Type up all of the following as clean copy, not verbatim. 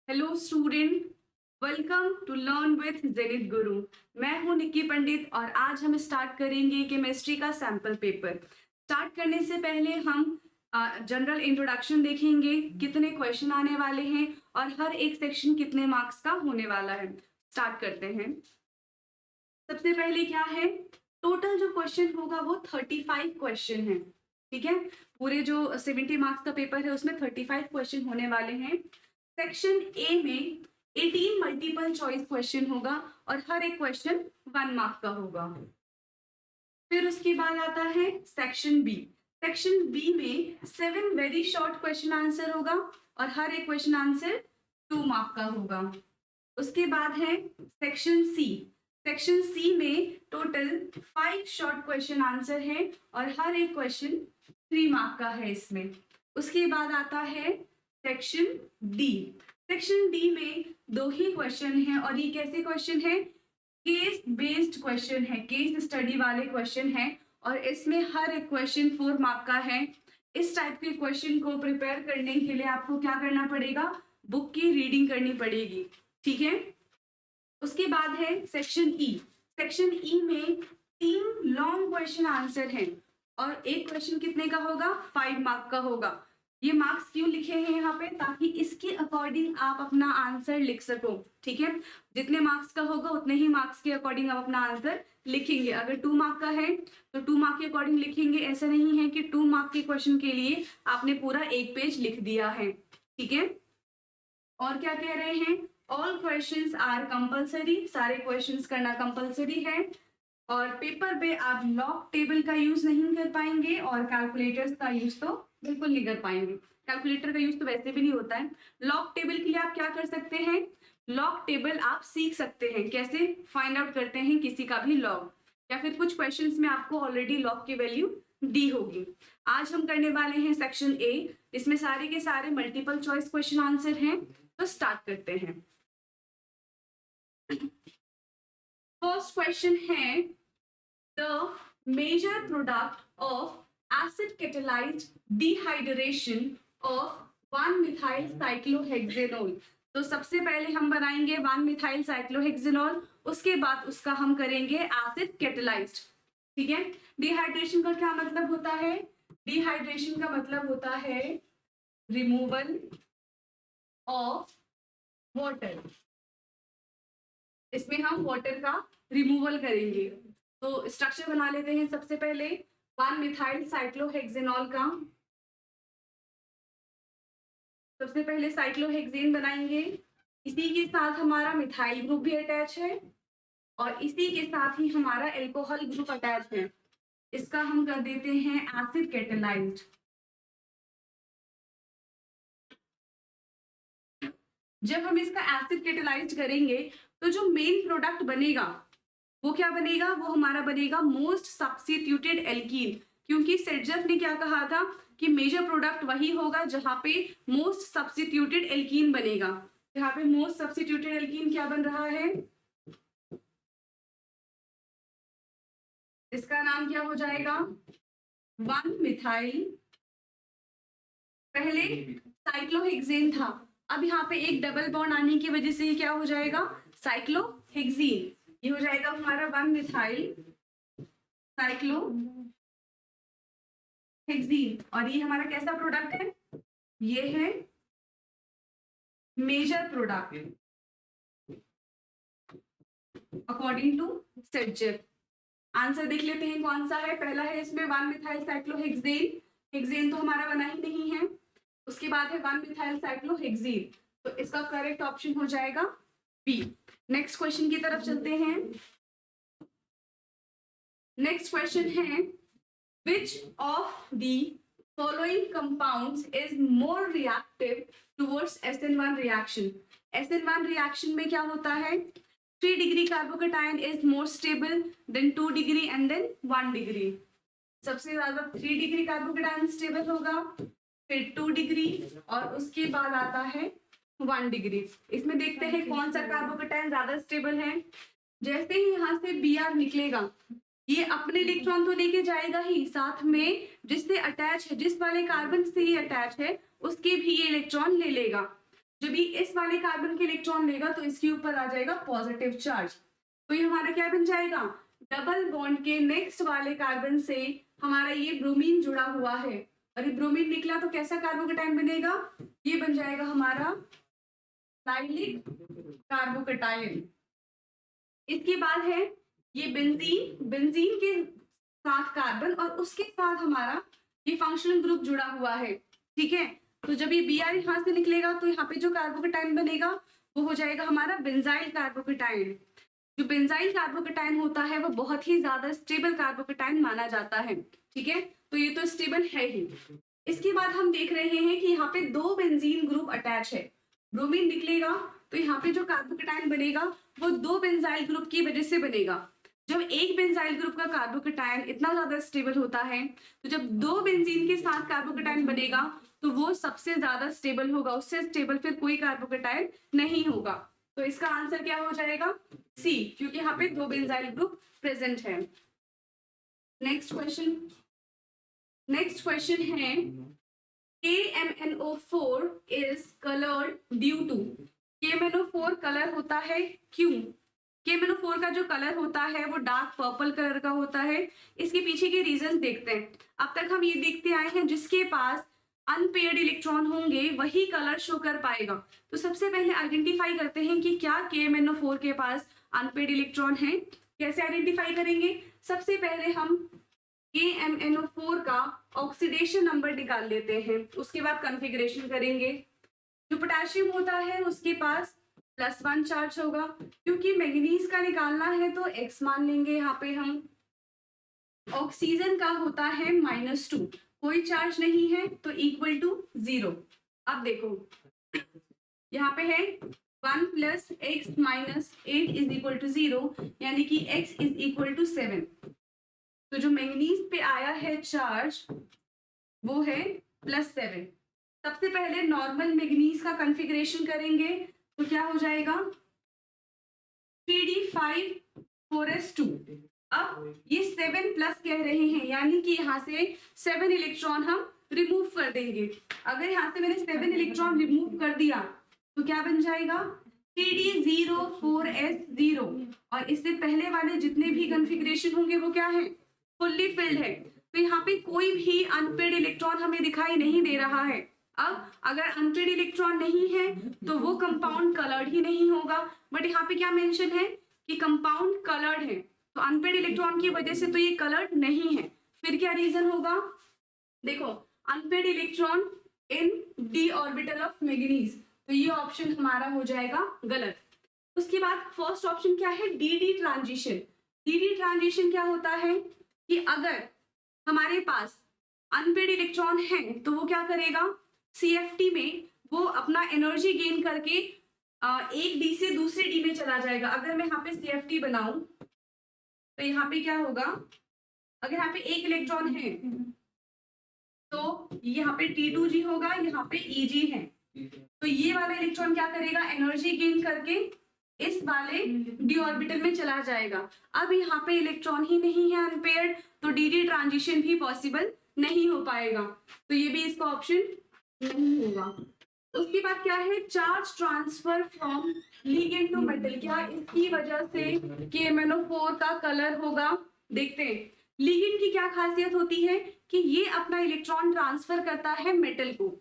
Hello student, welcome to learn with Zenith Guru. मैं हूं निक्की पंडित और आज हम स्टार्ट करेंगे केमिस्ट्री का सैंपल पेपर। स्टार्ट करने से पहले हम जनरल इंट्रोडक्शन देखेंगे, कितने क्वेश्चन आने वाले हैं और हर एक सेक्शन कितने मार्क्स का होने वाला है। स्टार्ट करते हैं। सबसे पहले क्या है, टोटल जो क्वेश्चन होगा वो 35 क्वेश्चन है। ठीक है, पूरे जो 70 मार्क्स का पेपर है उसमें 35 क्वेश्चन होने वाले हैं। सेक्शन ए में 18 मल्टीपल चॉइस क्वेश्चन होगा और हर एक क्वेश्चन 1 मार्क का होगा। फिर उसके बाद आता है सेक्शन बी। सेक्शन बी में 7 वेरी शॉर्ट क्वेश्चन आंसर होगा और हर एक क्वेश्चन आंसर 2 मार्क का होगा। उसके बाद है सेक्शन सी। सेक्शन सी में टोटल 5 शॉर्ट क्वेश्चन आंसर है और हर एक क्वेश्चन 3 मार्क का है इसमें। उसके बाद आता है सेक्शन डी। सेक्शन डी में 2 ही क्वेश्चन हैं और ये कैसे क्वेश्चन है, केस बेस्ड क्वेश्चन है, केस स्टडी वाले क्वेश्चन है और इसमें हर एक क्वेश्चन 4 मार्क का है। इस टाइप के क्वेश्चन को प्रिपेयर करने के लिए आपको क्या करना पड़ेगा, बुक की रीडिंग करनी पड़ेगी। ठीक है, उसके बाद है सेक्शन ई। सेक्शन ई में 3 लॉन्ग क्वेश्चन आंसर हैं और एक क्वेश्चन कितने का होगा, 5 मार्क का होगा। ये मार्क्स क्यों लिखे हैं यहाँ पे, ताकि इसके अकॉर्डिंग आप अपना आंसर लिख सको। ठीक है, जितने मार्क्स का होगा उतने ही मार्क्स के अकॉर्डिंग आप अपना आंसर लिखेंगे। अगर 2 मार्क का है तो 2 मार्क के अकॉर्डिंग लिखेंगे। ऐसा नहीं है कि 2 मार्क के क्वेश्चन के लिए आपने पूरा 1 पेज लिख दिया है। ठीक है, और क्या कह रहे हैं, ऑल क्वेश्चंस आर कंपलसरी, सारे क्वेश्चंस करना कंपलसरी है और पेपर पे आप लॉग टेबल का यूज नहीं कर पाएंगे और कैलकुलेटर्स का यूज तो बिल्कुल नहीं कर पाएंगे। कैलकुलेटर का यूज तो वैसे भी नहीं होता है। लॉग टेबल के लिए आप क्या कर सकते हैं, लॉग टेबल आप सीख सकते हैं, कैसे फाइंड आउट करते हैं किसी का भी लॉग, या फिर कुछ क्वेश्चंस में आपको ऑलरेडी लॉग की वैल्यू दी होगी। आज हम करने वाले हैं सेक्शन ए, इसमें सारे के सारे मल्टीपल चॉइस क्वेश्चन आंसर हैं। तो स्टार्ट करते हैं। फर्स्ट क्वेश्चन है, the major product of acid catalyzed dehydration of 1 methyl cyclohexanol. तो सबसे पहले हम बनाएंगे 1 मिथाइल साइक्लोहेक्सेनोल, उसके बाद उसका हम करेंगे एसिड कैटालाइज्ड। ठीक है, डिहाइड्रेशन का क्या मतलब होता है, डिहाइड्रेशन का मतलब होता है रिमूवल ऑफ वाटर। इसमें हम वाटर का रिमूवल करेंगे। तो स्ट्रक्चर बना लेते हैं सबसे पहले 1 मिथाइल साइक्लोहेक्सेनॉल का। सबसे पहले साइक्लोहेक्सेन बनाएंगे, इसी के साथ हमारा मिथाइल ग्रुप भी अटैच है और इसी के साथ ही हमारा एल्कोहल ग्रुप अटैच है। इसका हम कर देते हैं एसिड कैटालाइज्ड। जब हम इसका एसिड कैटालाइज्ड करेंगे तो जो मेन प्रोडक्ट बनेगा वो क्या बनेगा, वो हमारा बनेगा मोस्ट सब्स्टिट्यूटेड एल्कीन। क्योंकि सेडजफ ने क्या कहा था कि मेजर प्रोडक्ट वही होगा जहां पे मोस्ट सब्स्टिट्यूटेड एल्कीन बनेगा। जहां पे मोस्ट सब्स्टिट्यूटेड एल्कीन क्या बन रहा है, इसका नाम क्या हो जाएगा, 1 मिथाइल। पहले साइक्लोहेक्सेन था, अब यहाँ पे एक डबल बॉन्ड आने की वजह से ये क्या हो जाएगा, साइक्लोहेक्सीन। ये हो जाएगा हमारा 1 मिथाइल साइक्लोहेक्सीन और ये हमारा कैसा प्रोडक्ट है, ये है major product according to Saytzeff. Answer देख लेते हैं कौन सा है। पहला है इसमें 1 मिथाइल साइक्लोहेक्सेन, हेक्सेन तो हमारा बना ही नहीं है। उसके बाद है 1 मिथाइल साइक्लोहेक्सीन, तो इसका करेक्ट ऑप्शन हो जाएगा बी। नेक्स्ट क्वेश्चन की तरफ चलते हैं। नेक्स्ट क्वेश्चन है, which of the following compounds is more reactive towards SN1 reaction? SN1 reaction में क्या होता है, 3 degree carbocation is more stable than 2 degree and then 1 degree. सबसे ज्यादा 3 डिग्री कार्बोकेटायन स्टेबल होगा, फिर 2 डिग्री और उसके बाद आता है 1 डिग्री। इसमें देखते हैं कौन सा कार्बोकेटायन ज्यादा स्टेबल है। जैसे ही यहाँ से Br निकलेगा, ये अपने इलेक्ट्रॉन तो लेके जाएगा ही, साथ में जिससे अटैच है, जिस वाले कार्बन से ये अटैच है उसके भी ये इलेक्ट्रॉन ले लेगा। जब ये इस वाले कार्बन के इलेक्ट्रॉन लेगा तो इसके ऊपर आ जाएगा पॉजिटिव चार्ज। तो ये हमारा क्या बन जाएगा, डबल बॉन्ड के नेक्स्ट वाले कार्बन से हमारा ये ब्रोमीन जुड़ा हुआ है, और ये ब्रोमीन निकला तो कैसा कार्बोकेटाइन बनेगा, ये बन जाएगा हमारा साइक्लिक कार्बोकेटाइन। इसके बाद है ये बेंजीन, बेंजीन के साथ कार्बन और उसके साथ हमारा ये फंक्शनल ग्रुप जुड़ा हुआ है, ठीक है। तो जब ये Br यहां से निकलेगा तो यहाँ पे जो कार्बोकेटाइन बनेगा वो हो जाएगा हमारा बेंजाइल कार्बोकेटाइन। जो बेंजाइल कार्बोकेटाइन होता है वो बहुत ही ज्यादा स्टेबल कार्बोकेटाइन माना जाता है, ठीक है। तो ये तो स्टेबल है ही। इसके बाद हम देख रहे हैं कि यहाँ पे 2 बेंजीन ग्रुप अटैच है, ब्रोमीन निकलेगा तो यहाँ पे जो कार्बोकेटाइन बनेगा वो 2 बेंजाइल ग्रुप की वजह से बनेगा। जब एक बेंजाइल ग्रुप का कार्बोकेटाइन इतना ज्यादा स्टेबल होता है तो जब 2 बेंजीन के साथ कार्बोकेटाइन बनेगा तो वो सबसे ज्यादा स्टेबल होगा, उससे स्टेबल फिर कोई कार्बोकेटाइन नहीं होगा। तो इसका आंसर क्या हो जाएगा, सी, क्योंकि यहाँ पे 2 बेंजाइल ग्रुप प्रेजेंट है। नेक्स्ट क्वेश्चन है KMnO4 is colored due to। KMnO4 colour होता है क्यों, KMnO4 का जो कलर होता है वो डार्क पर्पल कलर का होता है। इसके पीछे के रीजंस देखते हैं। अब तक हम ये देखते आए हैं जिसके पास अनपेयर्ड इलेक्ट्रॉन होंगे वही कलर शो कर पाएगा। तो सबसे पहले आइडेंटिफाई करते हैं कि क्या KMnO4 के पास अनपेयर्ड इलेक्ट्रॉन है। कैसे आइडेंटिफाई करेंगे, सबसे पहले हम KMnO4 का ऑक्सीडेशन नंबर निकाल लेते हैं, उसके बाद कॉन्फ़िगरेशन करेंगे। जो पोटेशियम होता है उसके पास +1 चार्ज होगा, क्योंकि मैंगनीज का निकालना है तो X मान लेंगे यहाँ पे हम। ऑक्सीजन का होता है -2, कोई चार्ज नहीं है तो इक्वल टू 0। अब देखो यहाँ पे है 1 + x - 8 = 0, यानी कि x = 7। तो जो मैंगनीज पे आया है चार्ज वो है +7। सबसे पहले नॉर्मल मैंगनीज का कॉन्फ़िगरेशन करेंगे तो क्या हो जाएगा 3d5 4s2। अब ये 7+ कह रहे हैं, यानी कि यहाँ से 7 इलेक्ट्रॉन हम रिमूव कर देंगे। अगर यहाँ से मैंने 7 इलेक्ट्रॉन रिमूव कर दिया तो क्या बन जाएगा 3d0 4s0, और इससे पहले वाले जितने भी कॉन्फ़िगरेशन होंगे वो क्या है, फुल्ली फिल्ड है। तो यहाँ पे कोई भी अनपेयर्ड इलेक्ट्रॉन हमें दिखाई नहीं दे रहा है। अब अगर अनपेयर्ड इलेक्ट्रॉन नहीं है तो वो कंपाउंड कलर्ड ही नहीं होगा, बट यहाँ पे क्या मेंशन है कि कंपाउंड कलर्ड है, तो अनपेयर्ड इलेक्ट्रॉन की वजह से तो ये कलर्ड नहीं है। फिर क्या रीजन होगा, देखो unpaired electron in d orbital of manganese, तो ये ऑप्शन हमारा हो जाएगा गलत। उसके बाद फर्स्ट ऑप्शन क्या है, dd ट्रांजिशन। dd ट्रांजिशन क्या होता है कि अगर हमारे पास अनपेयर्ड इलेक्ट्रॉन है तो वो क्या करेगा, CFT में वो अपना एनर्जी गेन करके एक डी से दूसरे डी में चला जाएगा। अगर मैं यहाँ पे CFT बनाऊं तो यहाँ पे क्या होगा, अगर यहाँ पे एक इलेक्ट्रॉन है तो यहाँ पे T2G होगा, यहाँ पे EG है। तो ये वाला इलेक्ट्रॉन क्या करेगा, एनर्जी गेन करके इस वाले d ऑर्बिटल में चला जाएगा। अब यहाँ पे इलेक्ट्रॉन ही नहीं है अनपेयर्ड, तो dd ट्रांजिशन भी पॉसिबल नहीं हो पाएगा, तो ये भी इसका ऑप्शन नहीं होगा। उसके बाद क्या है, charge transfer from ligand to metal. क्या इसकी वजह से KMnO4 का कलर होगा, देखते हैं। लिगेंड की क्या खासियत होती है कि ये अपना इलेक्ट्रॉन ट्रांसफर करता है मेटल को।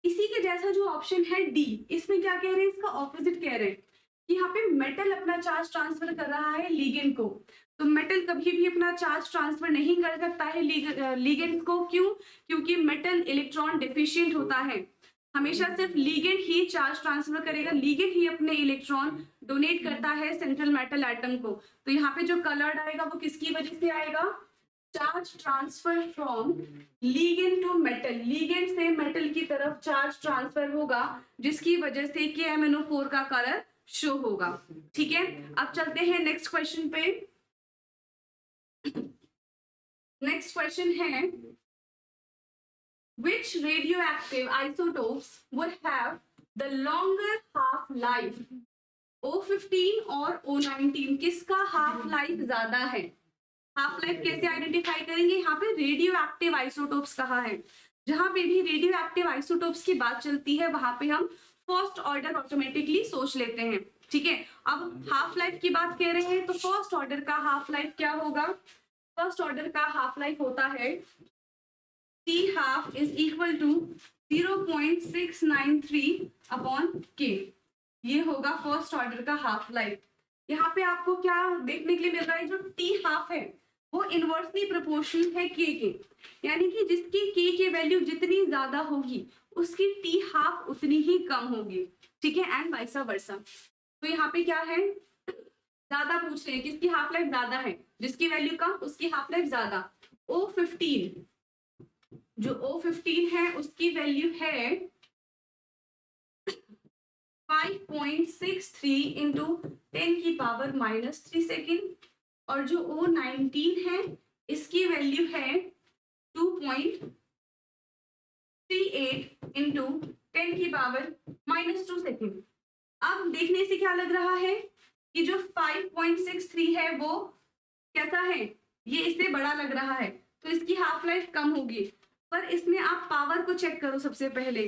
इसी के जैसा जो ऑप्शन है D, इसमें क्या कह रहे हैं, इसका ऑपोजिट कह रहे हैं कि यहाँ पे मेटल अपना चार्ज ट्रांसफर कर रहा है लिगेंड को। तो मेटल कभी भी अपना चार्ज ट्रांसफर नहीं कर सकता है लिगेंड को, क्यों, क्योंकि मेटल इलेक्ट्रॉन डेफिशिएंट होता है। हमेशा सिर्फ लिगेंड ही चार्ज ट्रांसफर करेगा, लिगेंड ही अपने इलेक्ट्रॉन डोनेट करता है सेंट्रल मेटल एटम को। तो यहाँ पे जो कलर्ड आएगा वो किसकी वजह से आएगा, charge transfer from ligand to metal, ligand से मेटल की तरफ चार्ज ट्रांसफर होगा, जिसकी वजह से KMnO4 का कलर शो होगा। ठीक है, अब चलते हैं नेक्स्ट क्वेश्चन पे। नेक्स्ट क्वेश्चन है, which radioactive isotopes would have the longer half life, O15 और O19, किसका हाफ लाइफ ज्यादा है। हाफ लाइफ कैसे आइडेंटिफाई करेंगे, यहाँ पे रेडियो एक्टिव आइसोटोप्स कहा है। जहां पे भी रेडियो एक्टिव आइसोटोप्स की बात चलती है वहां पे हम फर्स्ट ऑर्डर ऑटोमेटिकली सोच लेते हैं, ठीक है। अब हाफ लाइफ की बात कह रहे हैं तो फर्स्ट ऑर्डर का हाफ लाइफ क्या होगा? फर्स्ट ऑर्डर का हाफ लाइफ होता है T half is equal to 0.693 upon K। ये होगा फर्स्ट ऑर्डर का हाफ लाइफ। यहाँ पे आपको क्या देखने के लिए मिल रहा है? जो T हाफ है वो इनवर्सली प्रोपोर्शनल है K के, यानी कि जिसकी K की वैल्यू जितनी ज्यादा होगी उसकी T हाफ उतनी ही कम होगी, ठीक है, एंड वाइस वर्सा। तो यहाँ पे क्या है? ज्यादा पूछ रहे हैं, किसकी हाफ लाइफ ज्यादा है? जिसकी वैल्यू कम उसकी हाफ लाइफ ज्यादा। O15, जो O15 है उसकी वैल्यू है 5.63 इंटू 10 की पावर -3 सेकेंड, और जो O19 है इसकी वैल्यू है 2.38 इंटू 10 की पावर -2 सेकेंड। अब देखने से क्या लग रहा है कि जो 5.63 है वो कैसा है? ये इससे बड़ा लग रहा है, तो इसकी हाफ लाइफ कम होगी। पर इसमें आप पावर को चेक करो, सबसे पहले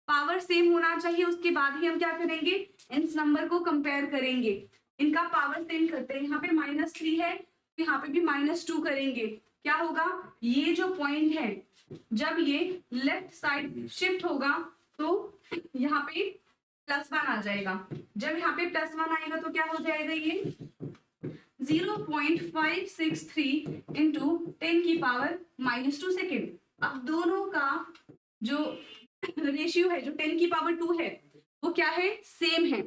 पावर सेम होना चाहिए, उसके बाद ही हम क्या करेंगे? इस नंबर को कंपेयर करेंगे। इनका पावर सेम करते हैं। यहाँ पे -3 है तो यहाँ पे भी -2 करेंगे। क्या होगा? ये जो पॉइंट है जब ये लेफ्ट साइड शिफ्ट होगा तो यहाँ पे +1 आ जाएगा। जब यहाँ पे +1 आएगा तो क्या हो जाएगा? ये 0.563 इंटू 10 की पावर -2 सेकेंड। अब दोनों का जो रेशियो है, जो 10 की पावर 2 है, वो क्या है? सेम है।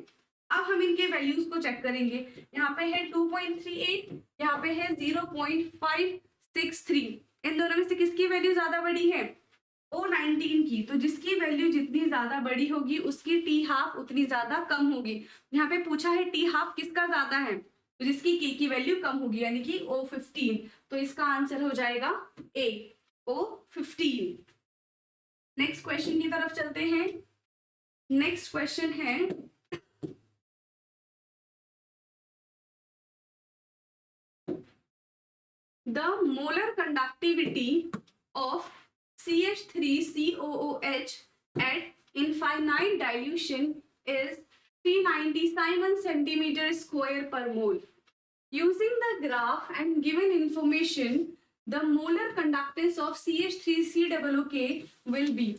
अब हम इनके वैल्यूज को चेक करेंगे। यहाँ पे है 2.38, यहाँ पे है 0.563। इन दोनों में से किसकी वैल्यू ज्यादा बड़ी है? O19 की। तो जिसकी वैल्यू जितनी ज्यादा बड़ी होगी उसकी T हाफ उतनी ज्यादा कम होगी। यहाँ पे पूछा है T हाफ किसका ज्यादा है, तो जिसकी K की वैल्यू कम होगी, यानी कि O15। तो इसका आंसर हो जाएगा A, O15। नेक्स्ट क्वेश्चन की तरफ चलते हैं। नेक्स्ट क्वेश्चन है the molar conductivity of CH3COOH at infinite dilution is 390 Simon centimeter square per mole. Using the graph and given information, the molar conductance of CH3COOK will be।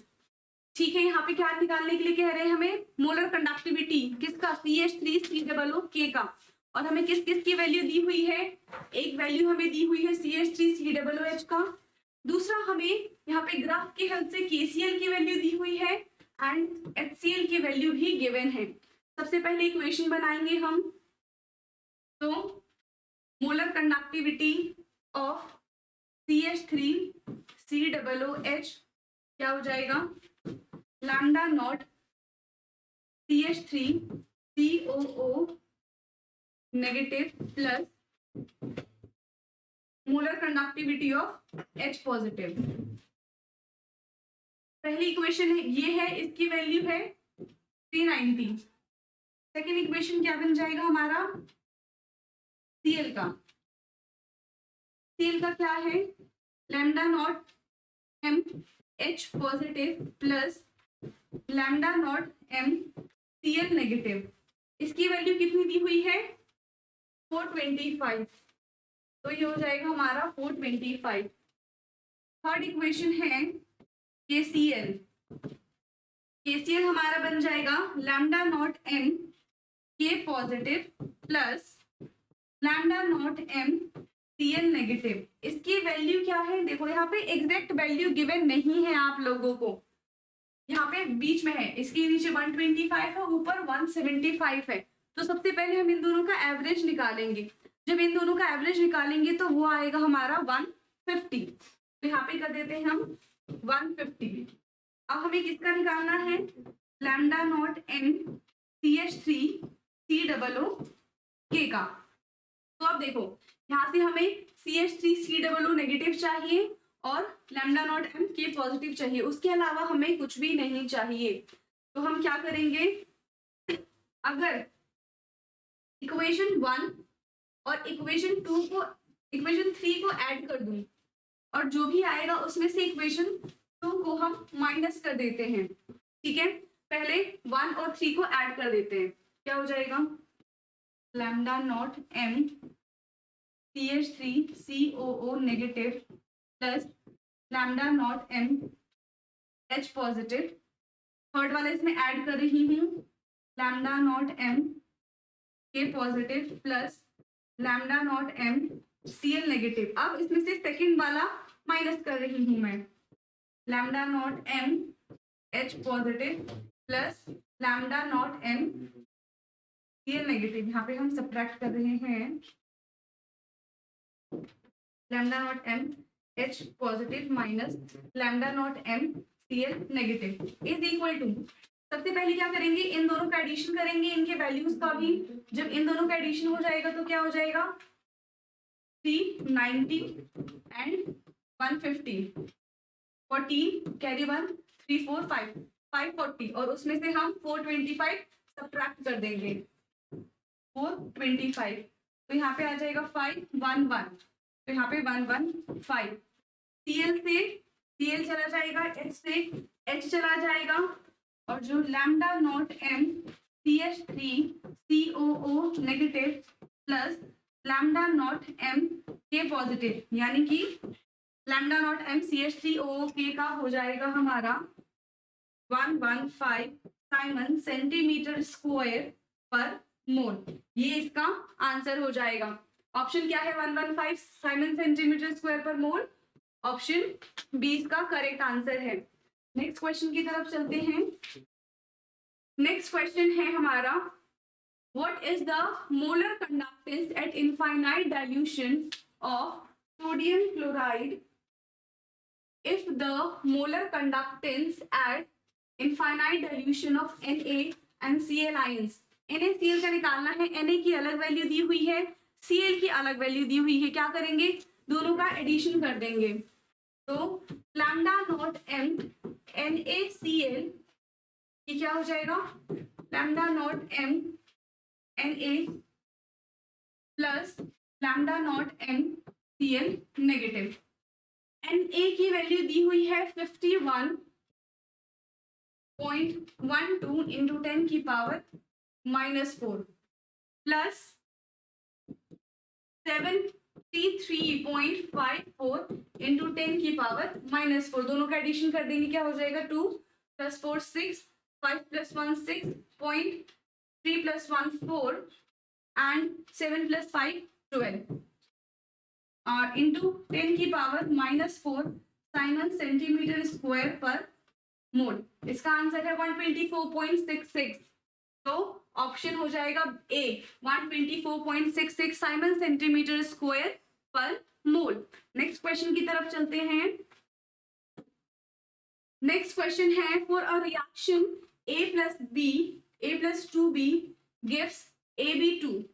ठीक है, यहाँ पे क्या निकालने के लिए कह रहे हैं हमें? मोलर कंडक्टिविटी किसका? CH3COOK का। और हमें किस किस की वैल्यू दी हुई है? एक वैल्यू हमें दी हुई है CH3COOH का, दूसरा हमें यहाँ पे ग्राफ की हेल्प से KCl की वैल्यू दी हुई है एंड HCl की वैल्यू भी गिवन है। सबसे पहले इक्वेशन बनाएंगे हम। तो मोलर कंडक्टिविटी ऑफ CH3COOH क्या हो जाएगा? Lambda naught CH3COO negative plus molar conductivity of H positive. पहली इक्वेशन है ये है, इसकी वैल्यू है 390। सेकेंड इक्वेशन क्या बन जाएगा हमारा? Cl का। Cl का क्या है? Lambda naught M H positive plus lambda naught M Cl negative. इसकी वैल्यू कितनी दी हुई है? 425। तो ये हो जाएगा हमारा 425। थर्ड इक्वेशन है KCl। KCl हमारा बन जाएगा lambda naught M K positive plus lambda naught M Cl negative. इसकी वैल्यू क्या है? देखो यहाँ पे एग्जैक्ट वैल्यू गिवन नहीं है आप लोगों को, यहाँ पे बीच में है, इसके नीचे 125 है, ऊपर 175 है। तो सबसे पहले हम इन दोनों का एवरेज निकालेंगे। जब इन दोनों का एवरेज निकालेंगे तो वो आएगा हमारा 150। तो यहाँ पे कर देते हैं हम 150। अब हमें किसका निकालना है? लैम्डा नॉट M CH3COOK का। तो अब देखो यहाँ से हमें CH3COO नेगेटिव चाहिए और lambda naught M K positive चाहिए, उसके अलावा हमें कुछ भी नहीं चाहिए। तो हम क्या करेंगे? अगर इक्वेशन 1 और इक्वेशन 3 को ऐड कर दूं और जो भी आएगा उसमें से इक्वेशन 2 को हम माइनस कर देते हैं, ठीक है। पहले 1 और 3 को ऐड कर देते हैं, क्या हो जाएगा, lambda naught m CH3COO negative plus lambda naught m H positive. Third वाला इसमें ऐड कर रही हूँ, lambda naught m K positive plus lambda naught m Cl negative. अब इसमें से सेकंड वाला माइनस कर रही हूँ मैं, lambda naught m H positive plus lambda naught m Cl negative. यहाँ पे हम सब्ट्रैक्ट कर रहे हैं, lambda naught m H positive minus lambda naught m Cl negative is equal to, सबसे पहले क्या करेंगे, इन दोनों का एडिशन करेंगे, इनके वैल्यूज का भी। जब इन दोनों का एडिशन हो जाएगा तो क्या हो जाएगा, 390 एंड 150, 14 कैरी 1 3 4 5 540, और उसमें से हम 425 सब्ट्रैक्ट कर देंगे, 425, तो यहाँ पे आ जाएगा 511, तो यहाँ पे 115। Cl से Cl चला जाएगा, H से H चला जाएगा, और जो lambda naught m CH3COO negative plus lambda naught m K positive, यानी कि lambda naught m CH3OO K का हो जाएगा हमारा 115 साइमन सेंटीमीटर स्क्वायर पर मोल। ये इसका आंसर हो जाएगा। ऑप्शन क्या है, 115 साइमन सेंटीमीटर स्क्वायर पर मोल। ऑप्शन बी इसका करेक्ट आंसर है। नेक्स्ट क्वेश्चन की तरफ चलते हैं। नेक्स्ट क्वेश्चन है हमारा, what is the molar conductance eight infinite dilution of sodium chloride if the molar conductance at infinite dilution of Na and Cl ions। NaCl का निकालना है, Na की अलग वैल्यू दी हुई है, Cl की अलग वैल्यू दी हुई है। क्या करेंगे, दोनों का एडिशन कर देंगे, तो लैम्डा नॉट m NaCl ये क्या हो जाएगा, lambda naught m Na plus lambda naught m Cl negative. Na की वैल्यू दी हुई है 51.12 इंटू 10 की पावर -4 प्लस 73.54 इंटू 10 की पावर -4, दोनों का एडिशन कर देंगे, क्या हो जाएगा, 2 + 4 6, 5 + 1 6, 0.3 + 1 4 एंड 7 + 5 12 और इंटू 10 की पावर -4 साइमन सेंटीमीटर स्क्वायर पर मोल। इसका आंसर है 124.66, तो ऑप्शन हो जाएगा ए 124.66 साइमन सेंटीमीटर स्क्वायर पर मोल। नेक्स्ट क्वेश्चन की तरफ चलते हैं। नेक्स्ट क्वेश्चन है, for a reaction A + 2B gives AB2,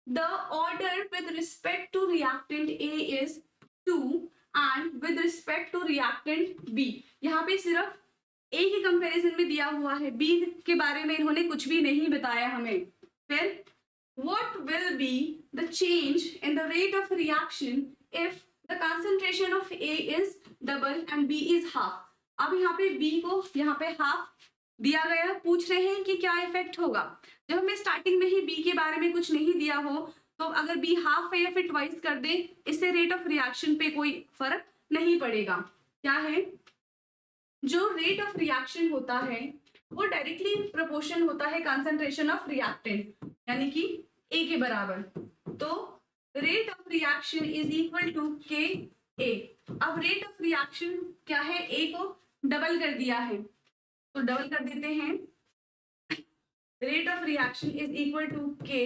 the order with respect to reactant A is 2 and with respect to reactant B। यहाँ पे सिर्फ A के कंपैरिजन में दिया हुआ है, B के बारे में इन्होंने कुछ भी नहीं बताया हमें। फिर what will be the change in the rate of reaction if the concentration of A is double and B is half। अब यहाँ पे B को यहाँ पे हाफ दिया गया, पूछ रहे हैं कि क्या इफेक्ट होगा। जब हमें स्टार्टिंग में ही B के बारे में कुछ नहीं दिया हो, तो अगर B हाफ है या फिर ट्वाइस कर दे, इससे रेट ऑफ रिएक्शन पे कोई फर्क नहीं पड़ेगा। क्या है, जो रेट ऑफ रिएक्शन होता है वो डायरेक्टली प्रोपोर्शन होता है कंसंट्रेशन ऑफ रिएक्टेंट, यानी कि A के बराबर। तो rate of reaction is equal to K A. अब रेट ऑफ रिएक्शन क्या है, A को डबल कर दिया है, तो डबल कर देते हैं, rate of reaction is equal to K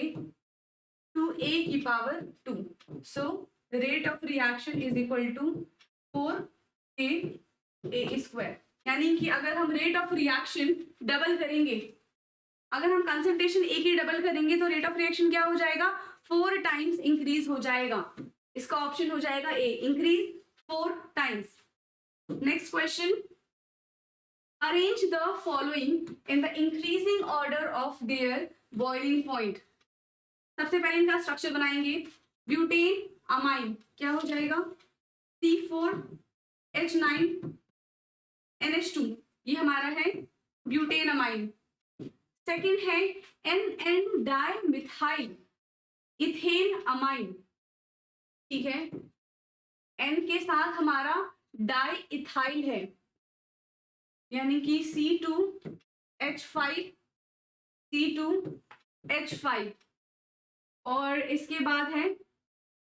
two A की power 2। So rate of reaction is equal to 4KA square. यानी कि अगर हम रेट ऑफ रिएक्शन डबल करेंगे, अगर हम कंसंट्रेशन A की डबल करेंगे तो रेट ऑफ रिएक्शन क्या हो जाएगा, 4 टाइम्स इंक्रीज हो जाएगा। इसका ऑप्शन हो जाएगा A, increase 4 times. Next question, arrange the following in the increasing order of their boiling point. सबसे पहले इनका स्ट्रक्चर बनाएंगे, ब्यूटेन अमाइन क्या हो जाएगा, C4H9NH2, ये हमारा है ब्यूटेनमाइन। सेकंड है N di methyl ethane amine. ठीक है, एन के साथ हमारा डाई इथाइल है, यानी कि C2H5 C2H5, और इसके बाद है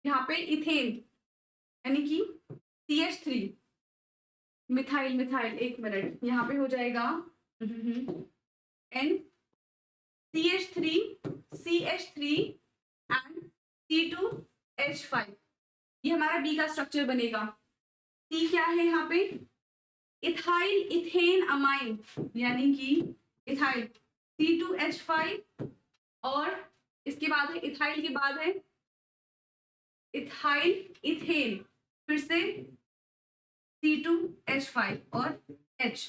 यहाँ पे इथेन यानी कि CH3 मिथाइल मिथाइल, एक मिनट, यहाँ पे हो जाएगा N CH3 CH3 and C2H5। ये हमारा बी का स्ट्रक्चर बनेगा। सी क्या है यहाँ पे, इथाइल इथेन अमाइन, यानी कि इथाइल C2H5, और इसके बाद है इथाइल के बाद है इथाइल इथेन, फिर से C2H5 और H।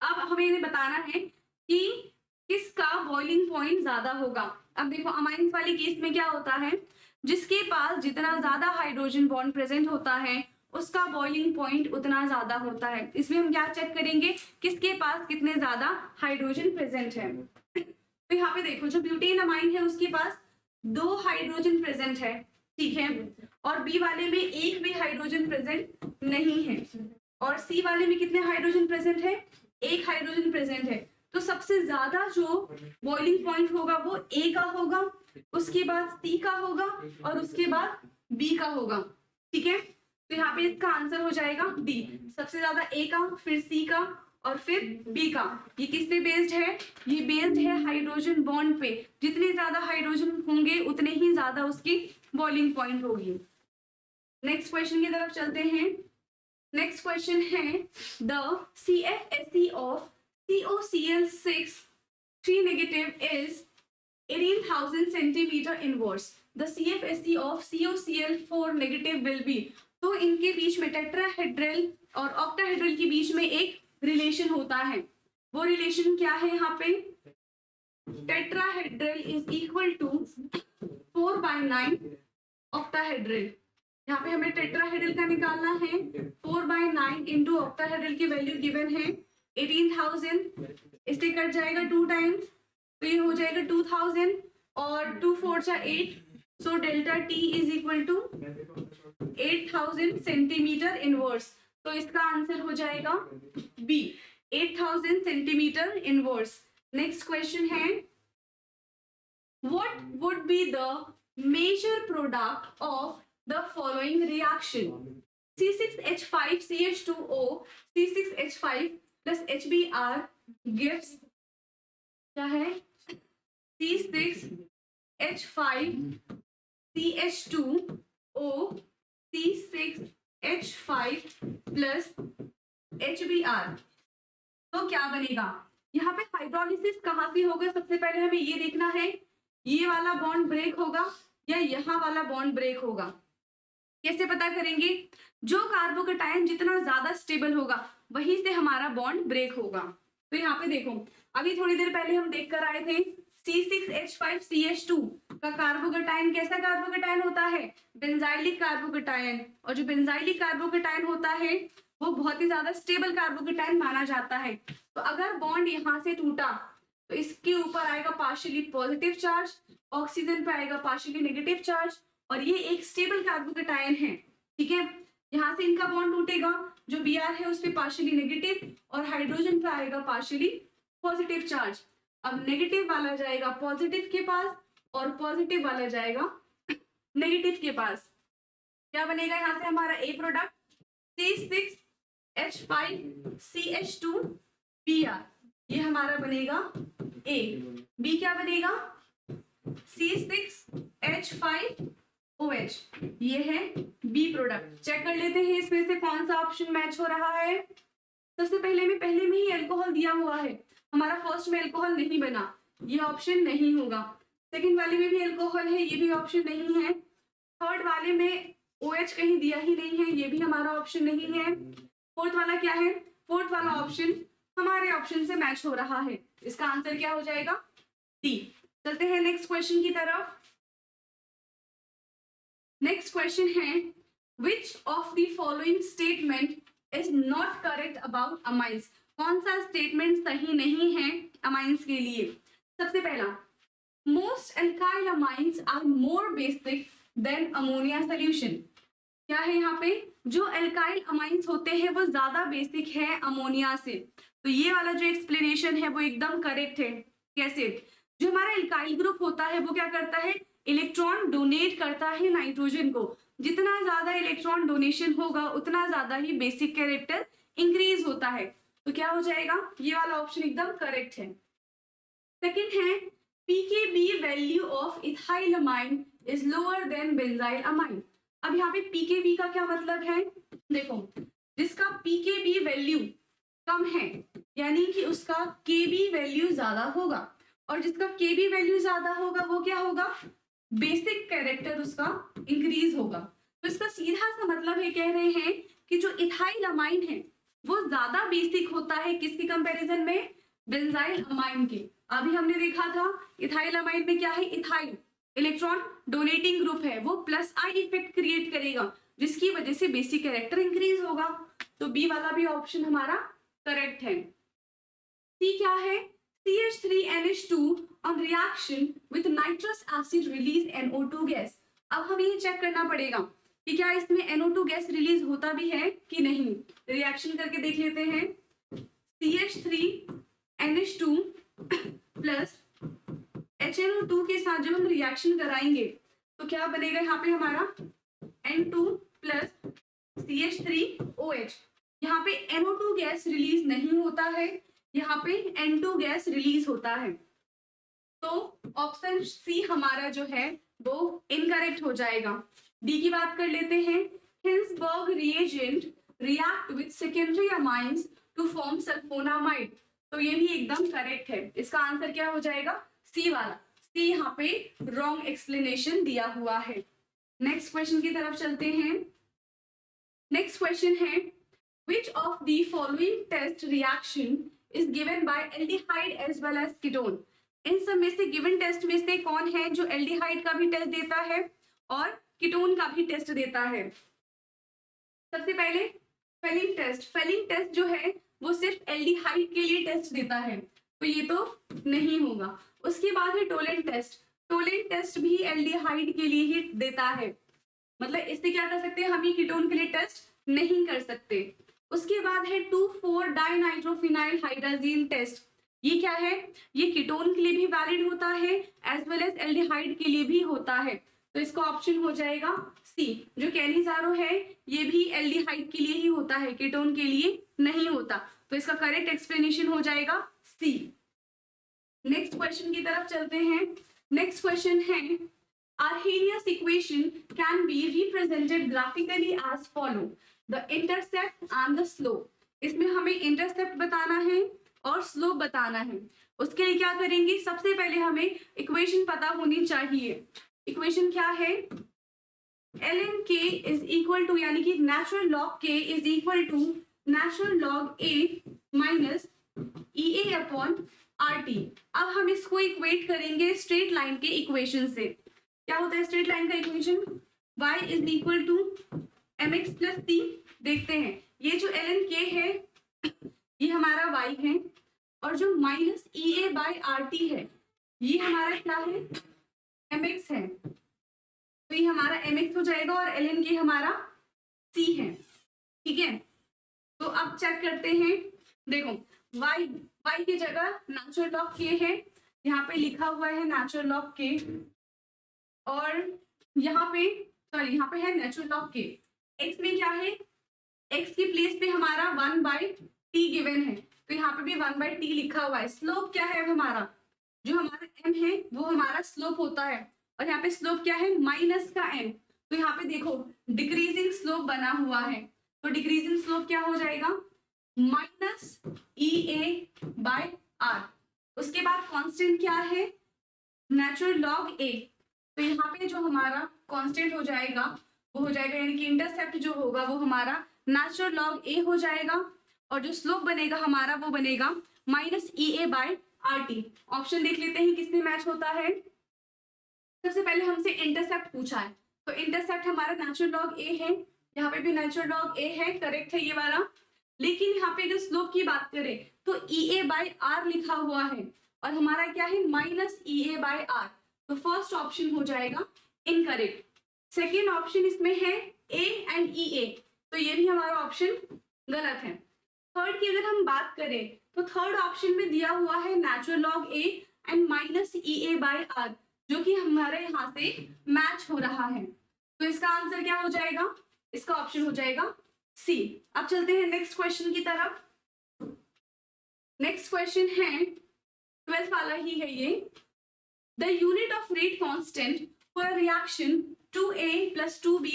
अब हमें इन्हें बताना है कि किसका बॉइलिंग पॉइंट ज्यादा होगा। अब देखो अमाइंस वाले केस में क्या होता है, जिसके पास जितना ज्यादा हाइड्रोजन बॉन्ड प्रेजेंट होता है उसका बॉइलिंग पॉइंट उतना ज्यादा होता है। इसमें हम क्या चेक करेंगे, किसके पास कितने ज्यादा हाइड्रोजन प्रेजेंट है। तो यहाँ पे देखो जो ब्यूटेन अमाइन है उसके पास 2 हाइड्रोजन प्रेजेंट है, ठीक है, और बी वाले में एक भी हाइड्रोजन प्रेजेंट नहीं है, और सी वाले में कितने हाइड्रोजन प्रेजेंट है, 1 हाइड्रोजन प्रेजेंट है। तो सबसे ज्यादा जो बॉइलिंग पॉइंट होगा वो ए का होगा, उसके बाद सी का होगा, और उसके बाद बी का होगा। ठीक है, तो यहाँ पे इसका आंसर हो जाएगा डी, सबसे ज्यादा ए का, फिर सी का, और फिर बी का। ये किस पे बेस्ड है, ये बेस्ड है हाइड्रोजन बॉन्ड पे। जितने ज्यादा हाइड्रोजन होंगे उतने ही ज्यादा उसकी बॉइलिंग पॉइंट होगी। नेक्स्ट क्वेश्चन की तरफ चलते हैं। नेक्स्ट क्वेश्चन है the CFSE of COCl6 3 negative is 18,000 centimeter inverse. The CFSE of COCl4 negative will be। तो इनके बीच में टेट्राहेड्रल और ऑक्टाहेड्रल के बीच में एक रिलेशन होता है। वो रिलेशन क्या है यहाँ पे, tetrahedral is equal to 4/9 octahedral. यहाँ पे हमें टेट्राहेड्रल का निकालना है, 4/9 इंटू ऑक्टाहेड्रल की वैल्यू गिवन है 18,000, इससे कट जाएगा 2 टाइम्स, तो ये हो जाएगा 2000, और 2 4 जा 8, so delta T is equal to 8000 centimetre inverse. तो इसका आंसर हो जाएगा B, 8000 centimetre inverse. Next question है what would be the major product of the following reaction, C6H5CH2O C6H5 plus HBr gives क्या है, C6H5CH2O C6H5 plus HBr। तो क्या बनेगा, यहाँ पे हाइड्रोलिसिस कहाँ से होगा, सबसे पहले हमें ये देखना है ये वाला बॉन्ड ब्रेक होगा या यहाँ वाला बॉन्ड ब्रेक होगा। कैसे पता करेंगे, जो कार्बोकेटायन जितना ज्यादा स्टेबल होगा वहीं से हमारा बॉन्ड ब्रेक होगा। तो यहाँ पे देखो अभी थोड़ी देर पहले हम देख कर आए थे C6H5CH2 का कार्बोकेटायन कैसा कार्बोकेटायन होता है, बेंजाइलिक कार्बोकेटायन, और जो बेंजाइलिक कार्बोकेटायन होता है वो बहुत ही ज्यादा स्टेबल कार्बोकेटायन माना जाता है। तो अगर बॉन्ड यहाँ से टूटा तो इसके ऊपर आएगा पार्शियली पॉजिटिव चार्ज, ऑक्सीजन पे आएगा पार्शियली नेगेटिव चार्ज, और ये एक स्टेबल कार्बोकेटायन है। ठीक है, यहाँ से इनका बॉन्ड टूटेगा, जो Br है उस पे पार्शियली नेगेटिव और हाइड्रोजन पे आएगा पार्शियली पॉजिटिव चार्ज। अब नेगेटिव वाला जाएगा पॉजिटिव के पास और पॉजिटिव वाला जाएगा नेगेटिव के पास। क्या बनेगा यहाँ से हमारा ए प्रोडक्ट C6H5CH2Br, ये हमारा बनेगा ए। बी क्या बनेगा, C6H5OH, ये है बी प्रोडक्ट। चेक कर लेते हैं इसमें से कौन सा ऑप्शन मैच हो रहा है। सबसे पहले में ही अल्कोहल दिया हुआ है, हमारा फर्स्ट में अल्कोहल नहीं बना, ये ऑप्शन नहीं होगा। सेकंड वाले में भी अल्कोहल है, ये भी ऑप्शन नहीं है। थर्ड वाले में OH कहीं दिया ही नहीं है, ये भी हमारा ऑप्शन नहीं है। फोर्थ वाला क्या है, फोर्थ वाला ऑप्शन हमारे ऑप्शन से मैच हो रहा है। इसका आंसर क्या हो जाएगा, डी। चलते हैं नेक्स्ट क्वेश्चन की तरफ। नेक्स्ट क्वेश्चन है which of the following statement is not correct about amines. कौन सा स्टेटमेंट सही नहीं है अमाइंस के लिए? सबसे पहला, most alkyl amines are more basic than ammonia solution. क्या है यहाँ पे? जो एल्काइल अमाइंस होते हैं वो ज्यादा बेसिक है अमोनिया से। तो ये वाला जो एक्सप्लेनेशन है वो एकदम करेक्ट है। कैसे? जो हमारा एल्काइल ग्रुप होता है वो क्या करता है? इलेक्ट्रॉन डोनेट करता है नाइट्रोजन को। जितना ज्यादा इलेक्ट्रॉन डोनेशन होगा उतना ज्यादा ही बेसिक कैरेक्टर इंक्रीज होता है। तो क्या हो जाएगा? ये वाला ऑप्शन एकदम करेक्ट है। सेकेंड है, pKb value of ethylamine is lower than benzyl amine. अब यहाँ पे पीकेबी का क्या मतलब है? देखो, जिसका पीकेबी वैल्यू कम है यानी कि उसका केबी वैल्यू ज्यादा होगा, और जिसका केबी वैल्यू ज्यादा होगा वो क्या होगा? बेसिक कैरेक्टर उसका इंक्रीज होगा। तो इसका सीधा सा मतलब है, कह रहे हैं कि जो इथाइल अमाइन है वो ज्यादा बेसिक होता है किसके कंपैरिजन में? बेंजाइल अमाइन के। अभी हमने देखा था इथाइल अमाइन में क्या है? इथाइल इलेक्ट्रॉन डोनेटिंग ग्रुप है, वो प्लस आई इफेक्ट क्रिएट करेगा जिसकी वजह से बेसिक कैरेक्टर इंक्रीज होगा। तो बी वाला भी ऑप्शन हमारा करेक्ट है। सी क्या है? CH3NH2 on reaction with nitrous acid release NO2 gas. अब हमें ये चेक करना पड़ेगा कि क्या इसमें NO2 गैस रिलीज होता भी है कि नहीं। रिएक्शन करके देख लेते हैं। CH3NH2 प्लस HNO2 के साथ जब हम रिएक्शन कराएंगे तो क्या बनेगा यहाँ पे हमारा? N2 plus CH3OH। यहाँ पे NO2 गैस रिलीज नहीं होता है, यहाँ पे N2 गैस रिलीज होता है। तो ऑप्शन सी हमारा जो है वो इनकरेक्ट हो जाएगा। डी की बात कर लेते हैं। Hinsberg reagent react with secondary amines to form sulphonamide. तो ये भी एकदम करेक्ट है। इसका आंसर क्या हो जाएगा? सी वाला। सी यहाँ पे रॉन्ग एक्सप्लेनेशन दिया हुआ है। नेक्स्ट क्वेश्चन की तरफ चलते हैं। नेक्स्ट क्वेश्चन है, which of the following test reaction is given by aldehyde as well as ketone? इन सब में से गिवन टेस्ट में से कौन है जो एल्डिहाइड का भी टेस्ट देता है और कीटोन का भी टेस्ट देता है? सबसे पहले फेलिंग टेस्ट। फेलिंग टेस्ट जो है वो सिर्फ एल्डिहाइड के लिए टेस्ट देता है, तो ये तो नहीं होगा। उसके बाद है टोलेंट टेस्ट। टोलेंट टेस्ट भी एल्डिहाइड के लिए ही देता है, मतलब इससे क्या कर सकते हैं हम? ये कीटोन के लिए टेस्ट नहीं कर सकते। उसके बाद है 2,4 डाइनाइट्रोफिनाइल हाइड्राजीन टेस्ट। ये क्या है? ये कीटोन के लिए भी वैलिड होता है एज वेल एज एल्डिहाइड के लिए भी होता है। तो इसका ऑप्शन हो जाएगा सी। जो कैलिजारो है ये भी एल्डिहाइड के लिए ही होता है, कीटोन के लिए नहीं होता। तो इसका करेक्ट एक्सप्लेनेशन हो जाएगा सी। नेक्स्ट क्वेश्चन की तरफ चलते हैं। नेक्स्ट क्वेश्चन है, Arrhenius equation can be represented graphically as follow: the intercept and the slope। इसमें हमें इंटरसेप्ट बताना है और स्लोप बताना है। उसके लिए क्या करेंगे? सबसे पहले हमें इक्वेशन पता होनी चाहिए। इक्वेशन क्या है? ln k is equal to, यानी कि natural log k is equal to natural log a minus EA upon RT। अब हम इसको इक्वेट करेंगे स्ट्रेट लाइन के इक्वेशन से। क्या होता है स्ट्रेट लाइन का equation? y is equal to mx plus c। देखते हैं, ये जो ln k है ये हमारा y है, और जो माइनस EA बाई RT है ये हमारा क्या है? mx है। तो ये हमारा mx हो जाएगा और ln k हमारा c है। ठीक है, तो अब चेक करते हैं। देखो y की जगह नेचुरल लॉग k है, यहाँ पे लिखा हुआ है नेचुरल लॉग k, और यहाँ पे है नेचुरल लॉग k। x में क्या है? x की प्लेस पे हमारा 1/t गिवन है, तो यहाँ पे भी 1/t लिखा हुआ है। स्लोप क्या है? हमारा जो हमारा m है वो हमारा स्लोप होता है, और यहाँ पे स्लोप क्या है? माइनस का m। तो यहाँ पे देखो डिक्रीजिंग स्लोप बना हुआ है, तो डिक्रीजिंग स्लोप क्या हो जाएगा? Minus EA by R। उसके बाद कांस्टेंट क्या है? Natural log a। तो यहाँ पे जो हमारा कांस्टेंट हो जाएगा वो हो जाएगा, यानी कि इंटरसेप्ट जो होगा वो हमारा नेचुरल लॉग a हो जाएगा, और जो स्लोप बनेगा हमारा वो बनेगा minus EA by RT। Option देख लेते हैं किससे मैच होता है। सबसे पहले हमसे इंटरसेप्ट पूछा है, तो इंटरसेप्ट हमारा नेचुरल लॉग a है, यहाँ पे भी नेचुरल लॉग a है, करेक्ट है ये वाला। लेकिन यहाँ पे अगर स्लोप की बात करें तो EA/R लिखा हुआ है और हमारा क्या है माइनस EA/R, तो फर्स्ट ऑप्शन हो जाएगा इनकरेक्ट। सेकेंड ऑप्शन इसमें है A एंड EA, तो ये भी हमारा ऑप्शन गलत है। थर्ड की अगर हम बात करें तो थर्ड ऑप्शन में दिया हुआ है natural log A and minus EA/R, जो कि हमारे यहाँ से मैच हो रहा है, तो इसका आंसर क्या हो जाएगा, इसका ऑप्शन हो जाएगा सी। अब चलते हैं नेक्स्ट क्वेश्चन की तरफ। नेक्स्ट क्वेश्चन है 12th वाला ही है ये। The unit of rate constant for a reaction 2A plus 2B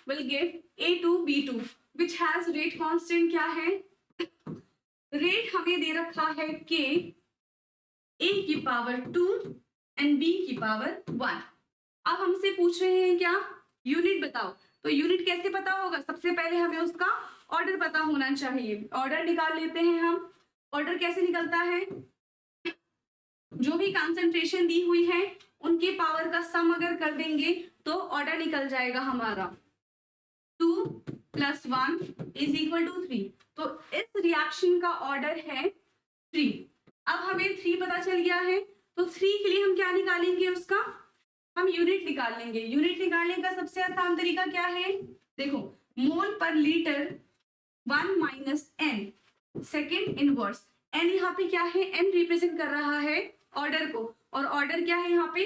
will give A2B2 which has rate constant क्या है, रेट हमें दे रखा है k A की पावर 2 एंड B की पावर 1। अब हमसे पूछ रहे हैं क्या, यूनिट बताओ, तो यूनिट कैसे पता होगा, सबसे पहले हमें उसका ऑर्डर पता होना चाहिए। ऑर्डर निकाल लेते हैं हम। ऑर्डर कैसे निकलता है, जो भी कंसंट्रेशन दी हुई है उनके पावर का सम अगर कर देंगे तो ऑर्डर निकल जाएगा हमारा 2 + 1 = 3, तो इस रिएक्शन का ऑर्डर है 3। अब हमें 3 पता चल गया है, तो 3 के लिए हम क्या निकालेंगे, उसका हम यूनिट निकाल लेंगे। यूनिट निकालने का सबसे आसान तरीका क्या है, देखो मोल पर litre 1 - n, second inverse. n यहाँ पे क्या है, n रिप्रेजेंट कर रहा है ऑर्डर को, और ऑर्डर क्या है यहाँ पे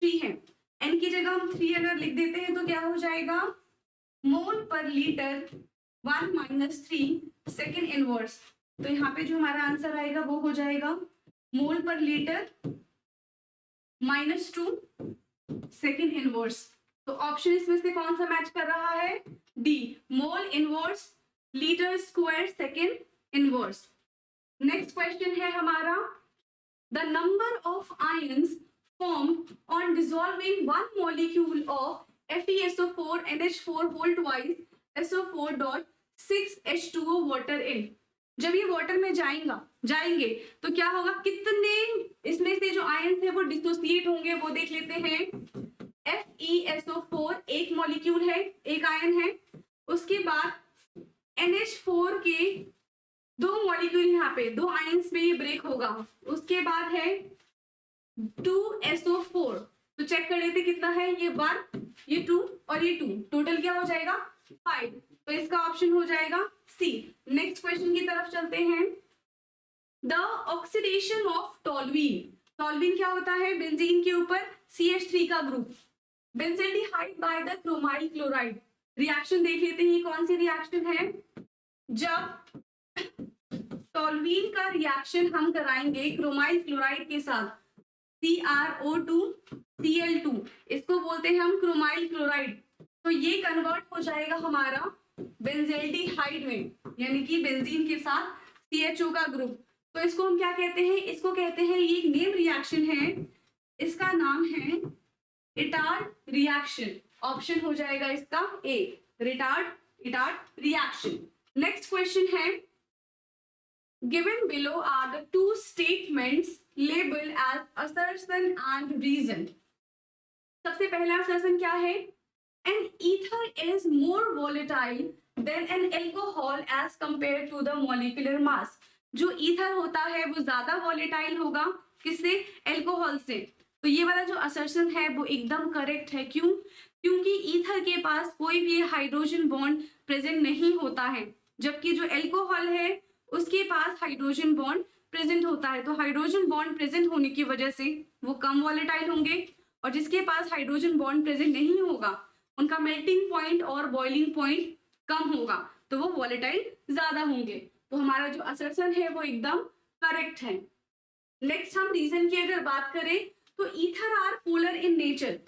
3 है। n की जगह हम 3 अगर लिख देते हैं तो क्या हो जाएगा, मोल पर लीटर 1 - 3 सेकेंड इनवर्स, तो यहाँ पे जो हमारा आंसर आएगा वो हो जाएगा मोल पर लीटर -2 सेकेंड इनवर्स। तो ऑप्शन इसमें से कौन सा मैच कर रहा है, D, mole inverse litre square second inverse. Next question है हमारा, the number of ions formed on dissolving one molecule of FeSO4 NH4 whole twice SO4.6H2O water in। जब ये वाटर में जाएंगे तो क्या होगा, कितने इसमें से जो आयंस है वो डिसोसिएट होंगे, वो देख लेते हैं। FeSO4 एक मॉलिक्यूल है, एक आयन है, उसके बाद NH4 के 2 मॉलिक्यूल, यहाँ पे 2 आयंस में ये ब्रेक होगा, उसके बाद है 2SO4, तो चेक कर लेते कितना है, ये 1, ये 2 और ये 2, टोटल क्या हो जाएगा 5, तो इसका ऑप्शन हो जाएगा सी। नेक्स्ट क्वेश्चन की तरफ चलते हैं। The oxidation of toluene, toluene क्या होता है, बेंजीन के ऊपर CH3 का group, benzaldehyde by the chromyl chloride. Reaction देख लेते हैं, कौन सी रिएक्शन है, जब टोल्यूइन का रिएक्शन हम कराएंगे क्रोमाइल क्लोराइड के साथ, CrO2 Cl2, इसको बोलते हैं हम क्रोमाइल क्लोराइड, तो ये कन्वर्ट हो जाएगा हमारा बेंजेल्डिहाइड में, यानी कि बेंजीन के साथ CHO का ग्रुप, तो इसको हम क्या कहते हैं, इसको कहते हैं, ये एक नेम रिएक्शन है, इसका नाम है इटार्ड रिएक्शन। ऑप्शन हो जाएगा इसका ए, इटार्ड रिएक्शन। नेक्स्ट क्वेश्चन है, given below are the 2 statements labeled as assertion and reason। सबसे पहला assertion क्या है, an ether is more volatile than an alcohol as compared to the molecular mass। जो ईथर होता है वो ज्यादा वॉलेटाइल होगा किससे, एल्कोहल से, तो ये वाला जो assertion है वो एकदम करेक्ट है। क्यों, क्योंकि ईथर के पास कोई भी हाइड्रोजन बॉन्ड प्रेजेंट नहीं होता है, जबकि जो एल्कोहल है उसके पास हाइड्रोजन बॉन्ड प्रेजेंट होता है, तो हाइड्रोजन बॉन्ड प्रेजेंट होने की वजह से वो कम वॉलेटाइल होंगे, और जिसके पास हाइड्रोजन बॉन्ड प्रेजेंट नहीं होगा उनका मेल्टिंग पॉइंट और बॉइलिंग पॉइंट कम होगा, तो वो वॉलेटाइल ज्यादा होंगे। तो हमारा जो असर्शन है वो एकदम करेक्ट है। नेक्स्ट हम रीजन की अगर बात करें तो ether are polar in nature,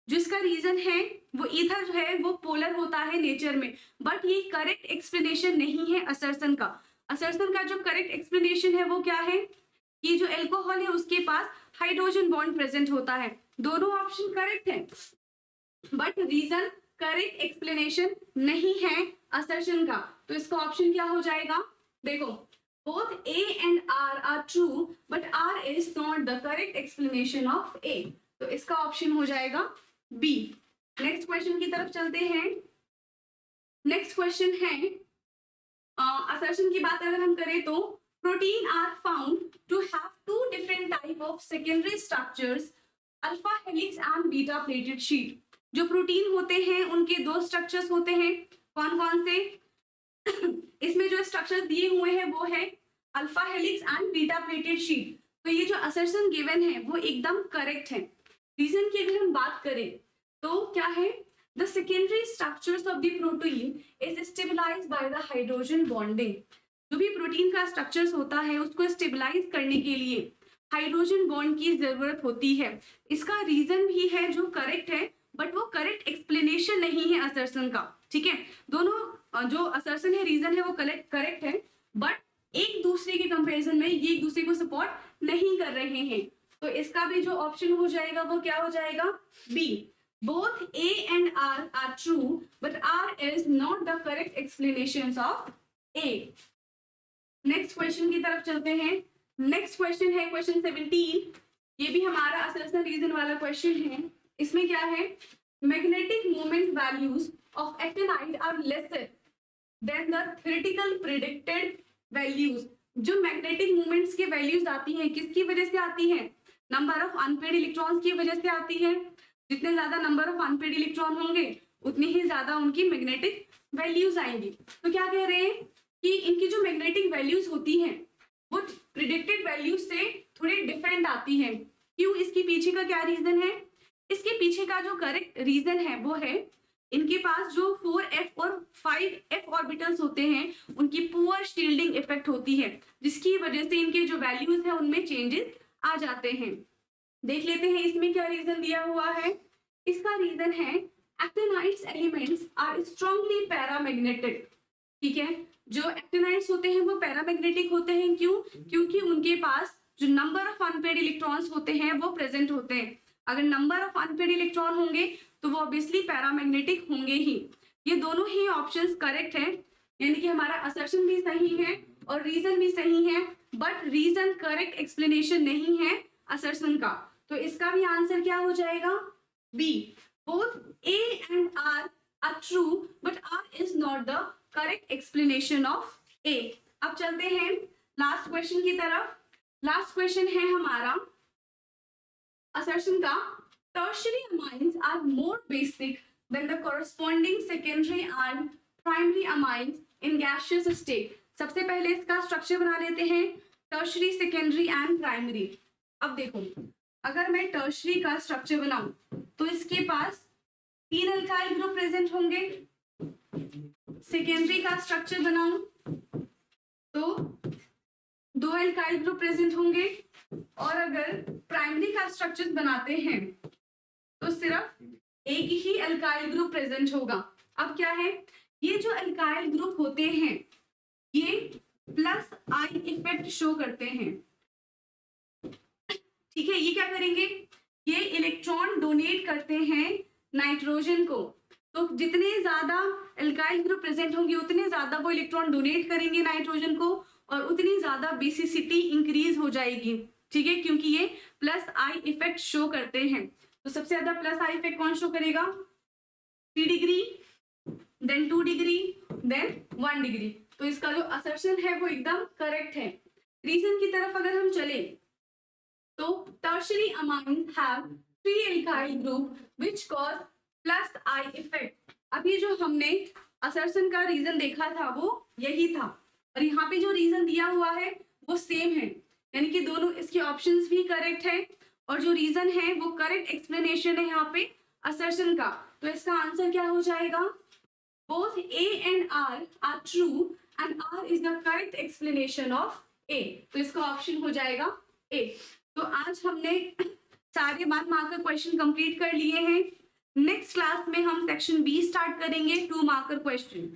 जिसका रीजन है वो ईथर जो है वो पोलर होता है नेचर में, बट ये करेक्ट एक्सप्लेनेशन नहीं है असर्शन का। असर्शन का जो करेक्ट एक्सप्लेनेशन है वो क्या है, कि जो एल्कोहल है उसके पास हाइड्रोजन बॉन्ड प्रेजेंट होता है। दोनों ऑप्शन करेक्ट है, बट रीजन करेक्ट एक्सप्लेनेशन नहीं है असर्शन का, तो इसका ऑप्शन क्या हो जाएगा, देखो both A and R are true but R is not the correct explanation of A, तो इसका ऑप्शन हो जाएगा B। नेक्स्ट क्वेश्चन की तरफ चलते हैं। नेक्स्ट क्वेश्चन है, असर्शन की बात अगर हम करें तो protein are found to have two different type of secondary structures, alpha helix and beta pleated sheet. जो प्रोटीन होते हैं उनके दो स्ट्रक्चर्स होते हैं, कौन कौन से? इसमें जो स्ट्रक्चर्स दिए हुए हैं वो है alpha helix and beta pleated sheet. तो ये जो असर्शन गिवन है वो एकदम करेक्ट है। रीजन की अगर हम बात करें तो क्या है, the secondary structures of the protein is stabilised by the hydrogen bonding. जो भी प्रोटीन का स्ट्रक्चर्स होता है उसको स्टेबलाइज करने के लिए हाइड्रोजन बॉन्ड की जरूरत होती है। इसका रीजन भी है जो करेक्ट है, बट वो करेक्ट एक्सप्लेनेशन नहीं है असर्शन का। ठीक है, दोनों जो असर्शन है, रीजन है, वो करेक्ट है, बट एक दूसरे के कंपैरिजन में ये एक दूसरे को सपोर्ट नहीं कर रहे हैं। तो इसका भी जो ऑप्शन हो जाएगा वो क्या हो जाएगा? B. Both A and R are true, but R is not the correct explanations of A. Next question की तरफ चलते हैं। नेक्स्ट क्वेश्चन है क्वेश्चन 17। ये भी हमारा असर्शन रीजन वाला क्वेश्चन है। इसमें क्या है, magnetic moment values of actinide are lesser than the theoretical predicted values. जो मैग्नेटिक मोमेंट्स की वैल्यूज आती हैं किसकी वजह से आती हैं? नंबर ऑफ अनपेड इलेक्ट्रॉन्स की वजह से आती है। जितने ज्यादा नंबर ऑफ अनपेड इलेक्ट्रॉन होंगे उतनी ही ज्यादा उनकी मैग्नेटिक वैल्यूज आएंगी। तो क्या कह रहे हैं कि इनकी जो मैग्नेटिक वैल्यूज होती हैं वो प्रिडिक्टेड वैल्यूज से थोड़ी डिफरेंट आती हैं। क्यों? इसके पीछे का क्या रीजन है? इसके पीछे का जो करेक्ट रीजन है वो है इनके पास जो 4f और 5f ऑर्बिटल्स होते हैं उनकी पुअर शील्डिंग इफेक्ट होती है, जिसकी वजह से इनके जो वैल्यूज है उनमें चेंजेस आ जाते हैं। देख लेते हैं इसमें क्या रीजन दिया हुआ है। इसका रीजन है actinides elements are strongly paramagnetic. ठीक है, जो एक्टिनाइड्स होते हैं वो पैरामैग्नेटिक होते हैं। क्यों? क्योंकि उनके पास जो नंबर ऑफ अनपेड इलेक्ट्रॉन्स होते हैं वो प्रेजेंट होते हैं। अगर नंबर ऑफ अनपेड इलेक्ट्रॉन होंगे तो वो ऑब्वियसली पैरामैग्नेटिक होंगे ही। ये दोनों ही ऑप्शंस करेक्ट है, यानी कि हमारा असर्शन भी सही है और रीजन भी सही है, बट रीजन करेक्ट एक्सप्लेनेशन नहीं है असर्शन का। तो इसका भी आंसर क्या हो जाएगा? B. Both A and R are true, but R is not the correct explanation of A. अब चलते हैं लास्ट क्वेश्चन की तरफ। लास्ट क्वेश्चन है हमारा असर्शन का, tertiary amines are more basic than the corresponding secondary and primary amines in gaseous state. सबसे पहले इसका स्ट्रक्चर बना लेते हैं, टर्शरी, सेकेंडरी एंड प्राइमरी। अब देखो, अगर मैं टर्शरी का स्ट्रक्चर बनाऊं तो इसके पास 3 अल्काइल ग्रुप प्रेजेंट होंगे। सेकेंडरी का स्ट्रक्चर बनाऊं तो 2 अल्काइल ग्रुप प्रेजेंट होंगे, और अगर प्राइमरी का स्ट्रक्चर बनाते हैं तो सिर्फ एक ही अल्काइल ग्रुप प्रेजेंट होगा। अब क्या है, ये जो अल्काइल ग्रुप होते हैं ये प्लस आई इफेक्ट शो करते हैं। ठीक है, ये क्या करेंगे, ये इलेक्ट्रॉन डोनेट करते हैं नाइट्रोजन को। तो जितने ज्यादा अल्काइल ग्रुप प्रेजेंट होंगे उतने ज्यादा वो इलेक्ट्रॉन डोनेट करेंगे नाइट्रोजन को, और उतनी ज्यादा बेसिसिटी इंक्रीज हो जाएगी। ठीक है, क्योंकि ये प्लस आई इफेक्ट शो करते हैं। तो सबसे ज्यादा प्लस आई इफेक्ट कौन शो करेगा? 3 degree, then 2 degree, then 1 degree. तो इसका जो असर्शन है वो एकदम करेक्ट है। रीजन की तरफ अगर हम चले तो tertiary amines have 3 alkyl group which cause plus I effect. अभी जो हमने असर्शन का रीजन देखा था वो यही था, और यहाँ पे जो रीजन दिया हुआ है वो सेम है, यानी कि दोनों इसके ऑप्शंस भी करेक्ट है, और जो रीजन है वो करेक्ट एक्सप्लेनेशन है यहाँ पे असर्शन का। तो इसका आंसर क्या हो जाएगा? Both A and R are true and R is the correct explanation of A. तो इसका ऑप्शन हो जाएगा A। तो आज हमने सारे 1 मार्कर क्वेश्चन कंप्लीट कर लिए हैं। नेक्स्ट क्लास में हम सेक्शन B स्टार्ट करेंगे, 2 मार्कर क्वेश्चन।